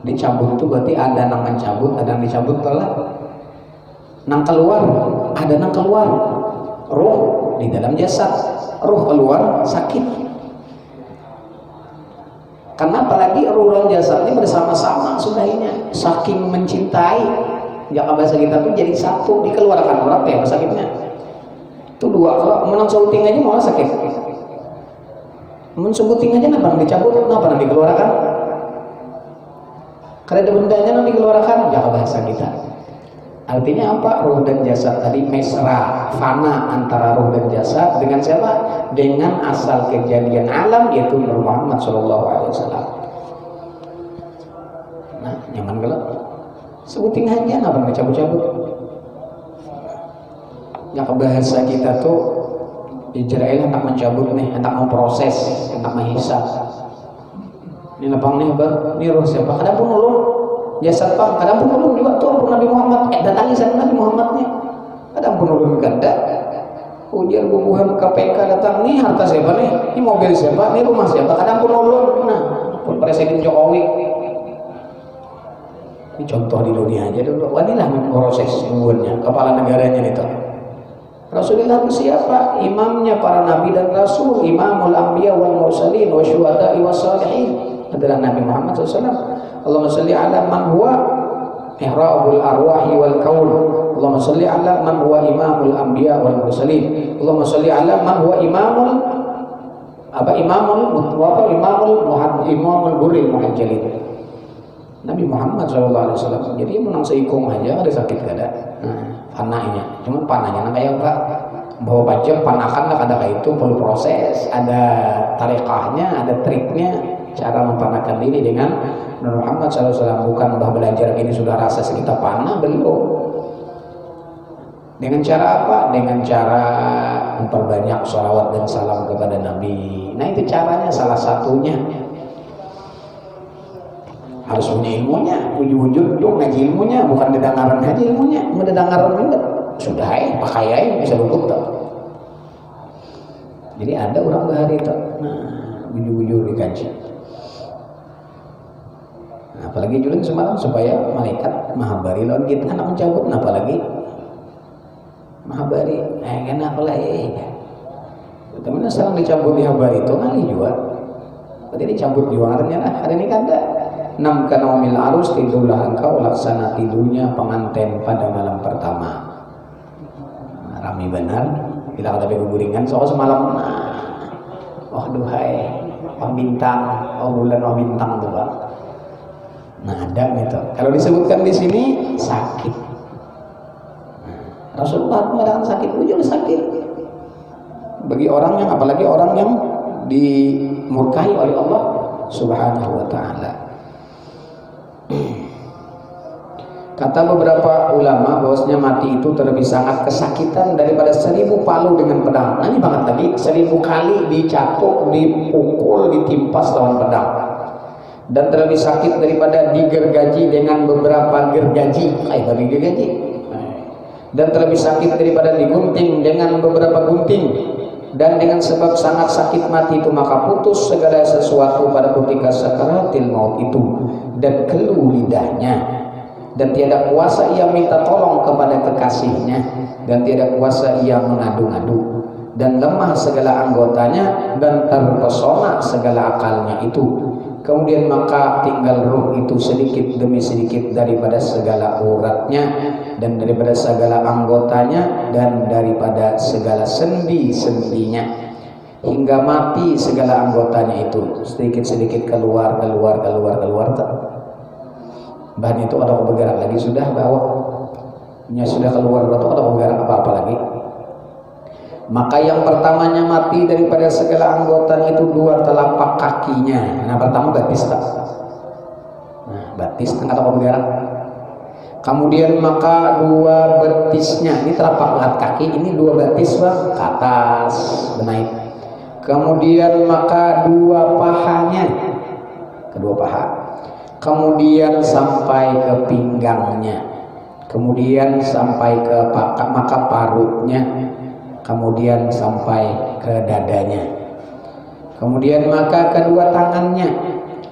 dicabut tuh berarti ada nang mencabut ada yang dicabut telah nang keluar ada nang keluar roh di dalam jasad roh keluar sakit karena apalagi roh dan jasad ini bersama-sama sudahnya saking mencintai jaka bahasa kita tuh jadi satu dikeluarkan orang ya sakitnya itu dua kalau menang sebuting aja malah sakit mensebuting aja kenapa dicabut kenapa dikeluarkan karena ada bendanya yang dikeluarkan jaka bahasa kita artinya apa? Ruh dan jasad tadi mesra fana antara ruh dan jasad dengan siapa? Dengan asal kejadian alam yaitu Nabi Muhammad SAW. Nah nyaman gelap sebuting aja nggak cabut-cabut yang bahasa kita tuh Israel hendak mencabut nih hendak memproses hendak menghisap ini lapang nih ini roh siapa? Kadang pun ulun jasad pang, kadang pun ulun juga tuh Nabi Muhammad datangi sana Nabi Muhammadnya kadang pun ulun ganda ujian bubuhan KPK datang nih harta siapa nih ini mobil siapa ini rumah siapa kadang pun ulun nah pun Presiden Jokowi ini contoh di dunia aja dulu wanilah memproses bubuhannya kepala negaranya itu Rasulullah itu siapa? Imamnya para nabi dan rasul imamul anbiya wal mursalin wa syuhada'i was salihin adalah Nabi Muhammad SAW. Allahumma salli ala man huwa mihrabul arwahi wal kaun. Allahumma salli ala man huwa imamul anbiya wal mursalin. Allahumma salli ala man huwa imamul buril muhajjalin. Nabi Muhammad SAW. Jadi menang seikung aja ada sakit kada. Panahnya, cuma panahnya kayak apa? Bawa baju panakan lah kada kayak itu perlu proses, ada tarikahnya, ada triknya. Cara mempanahkan diri dengan Nabi Muhammad SAW bukan bah belajar ini sudah rasa sekitar panah belum. Dengan cara apa? Dengan cara memperbanyak sholawat dan salam kepada Nabi. Nah itu caranya salah satunya. Harus punya ilmunya, ujung-ujung ngaji ilmunya, bukan dedangaran aja ilmunya, mendedangaran enggak. Sudah pakai bisa duduk tuh. Jadi ada orang bahari itu, nah ujung-ujung dikaji. Nah, apalagi julun semalam supaya malaikat mahabari lawan kita anak mencabut, nah apalagi mahabari, enak lah teman sekarang dicabut di habari itu kali juga, berarti dicabut juga ternyata hari ini kan ada. 6 kanaumil arus tidurlah engkau laksana tidurnya pengantin pada malam pertama. Nah, rami benar bila ada beguringan soal semalam oh duhai oh bintang oh bulan oh bintang tuh Pak. Nah ada gitu kalau disebutkan di sini sakit Rasulullah mengatakan sakit ujung sakit bagi orang yang apalagi orang yang dimurkai oleh Allah Subhanahu wa ta'ala. Kata beberapa ulama bahwasanya mati itu terlebih sangat kesakitan daripada 1000 palu dengan pedang. Nah, ini banget lagi, 1000 kali dicapuk, dipukul, ditimpas lawan pedang. Dan terlebih sakit daripada digergaji dengan beberapa gergaji, kayak gergaji. Dan terlebih sakit daripada digunting dengan beberapa gunting. Dan dengan sebab sangat sakit mati itu maka putus segala sesuatu pada ketika sakaratil maut itu, dan keluh lidahnya. Dan tiada kuasa ia minta tolong kepada kekasihnya, dan tiada kuasa ia mengadu-ngadu, dan lemah segala anggotanya, dan terpesona segala akalnya itu. Kemudian maka tinggal ruh itu sedikit demi sedikit daripada segala uratnya, dan daripada segala anggotanya, dan daripada segala sendi-sendinya, hingga mati segala anggotanya itu sedikit-sedikit keluar. Bahan itu ada bergerak lagi, sudah bawanya sudah keluar, atau ada bergerak apa-apa lagi. Maka yang pertamanya mati daripada segala anggotanya itu 2 telapak kakinya. Nah, pertama batis tak? Nah, batis tengah atau bergerak. Kemudian maka 2 betisnya, ini telapak belakang kaki, ini 2 betis bang, ke atas benaik. Kemudian maka 2 pahanya, kedua paha. Kemudian sampai ke pinggangnya, kemudian sampai ke maka parutnya, kemudian sampai ke dadanya, kemudian maka kedua tangannya,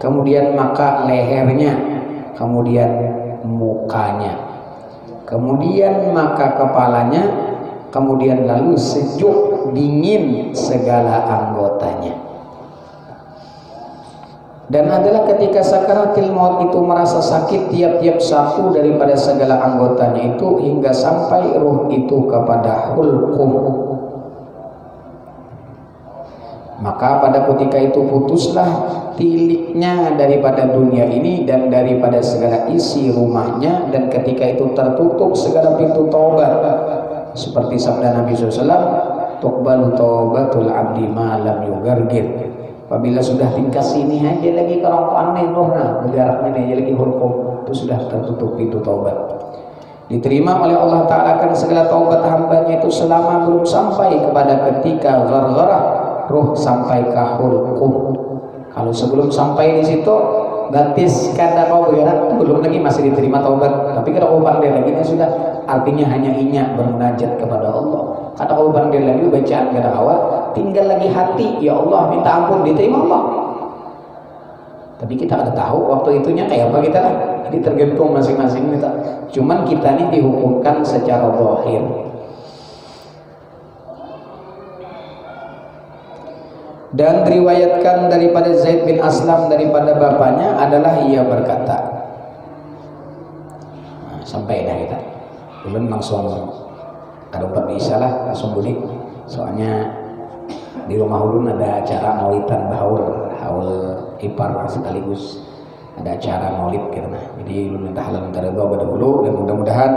kemudian maka lehernya, kemudian mukanya, kemudian maka kepalanya, kemudian lalu sejuk dingin segala anggotanya. Dan adalah ketika sakaratil maut itu merasa sakit tiap-tiap satu daripada segala anggotanya itu, hingga sampai ruh itu kepada hulqum. Maka pada ketika itu putuslah tiliknya daripada dunia ini dan daripada segala isi rumahnya, dan ketika itu tertutup segala pintu taubat, seperti sabda Nabi SAW, tuqbalu taubatul abdi ma lam yugargir. Apabila sudah tingkat sini aja lagi kerongkongan nih, bergeraknya aja lagi hulqum, itu sudah tertutup pintu taubat. Diterima oleh Allah Ta'ala kan segala taubat hambanya itu selama belum sampai kepada ketika ghargharah, ruh sampai ke hulqum. Kalau sebelum sampai di situ batis kada kau bergerak, belum lagi masih diterima taubat. Tapi kalau kau pandai lagi ini sudah, artinya hanya inyak bermunajat kepada Allah. Kata kau pandai lagi bacaan kada awal, tinggal lagi hati, ya Allah minta ampun, diterima Allah. Tapi kita ada tahu waktu itunya kayak apa kita lah. Jadi tergantung masing-masing kita. Cuman kita ini dihukumkan secara zahir. Dan diriwayatkan daripada Zaid bin Aslam daripada bapaknya adalah ia berkata, nah, sampai dah kita belum langsung kada umpat bisa lah langsung budi, soalnya di rumah ulun ada acara maulidan haul ipar sekaligus ada acara maulid karena jadi ulun minta halal minta redha pada dulu, dan mudah-mudahan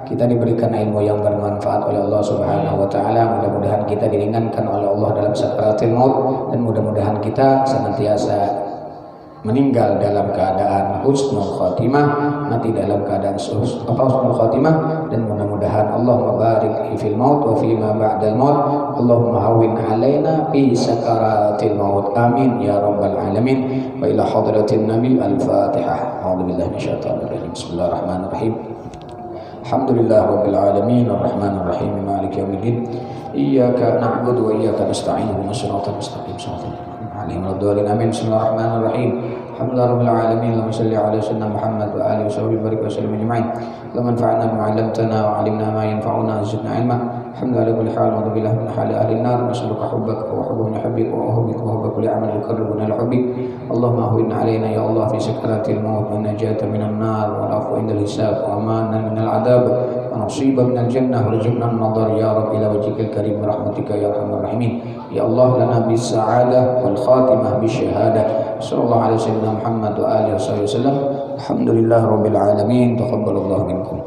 kita diberikan ilmu yang bermanfaat oleh Allah Subhanahu wa taala. Mudah-mudahan kita diringankan oleh Allah dalam sakaratul maut, dan mudah-mudahan kita senantiasa meninggal dalam keadaan husnul khatimah, mati dalam keadaan husnul khatimah, dan mudah-mudahan Allahumma barik fil maut wa fi ma ba'dal maut, Allahumma hawwin alaina fi sakaratil maut, amin ya rabbal alamin. Wa ila hadratin nabi al-fatihah. A'udzubillahi minasyaitonir rajim. Bismillahirrahmanirrahim. Alhamdulillah rabbil alamin arrahmanir rahim maliki yaumiddin iyyaka na'budu wa iyyaka nasta'in ihdinas siratal mustaqim siratal ladzina an'amta 'alaihim amin. Bismillahirrahmanirrahim. Alhamdulillah rabbil alamin Allahumma shalli ala sayyidina Muhammad wa alihi wa sahbihi barik wa sallim ajma'in. Allahumma anfa'na bima 'allamtana wa 'allimna ma yanfa'una wa zidna 'ilma. Alhamdulillah kulli hal wa billahi min hali ahli an-nar nas'aluka hubbaka wa hubba nabiyyika wa hubbaka wa hubba kulli 'amalin yuqarribuna ila hubbik. Allahumma ahwin 'alaina ya Allah fi sakaratil maut wa najata minan nar wa afwa indal hisab wa amanan minal 'adab wa nasiba minal jannah wa rizqna an-nadar ya rabb ila wajhikal karim rahmatika ya arhamar rahimin. Ya Allah lana bis sa'adah wal khatimah bis syahadah. Sallallahu alaihi wasallam Muhammad wa alihi wasallam. Alhamdulillah rabbil alamin. Taqabbalallahu minkum.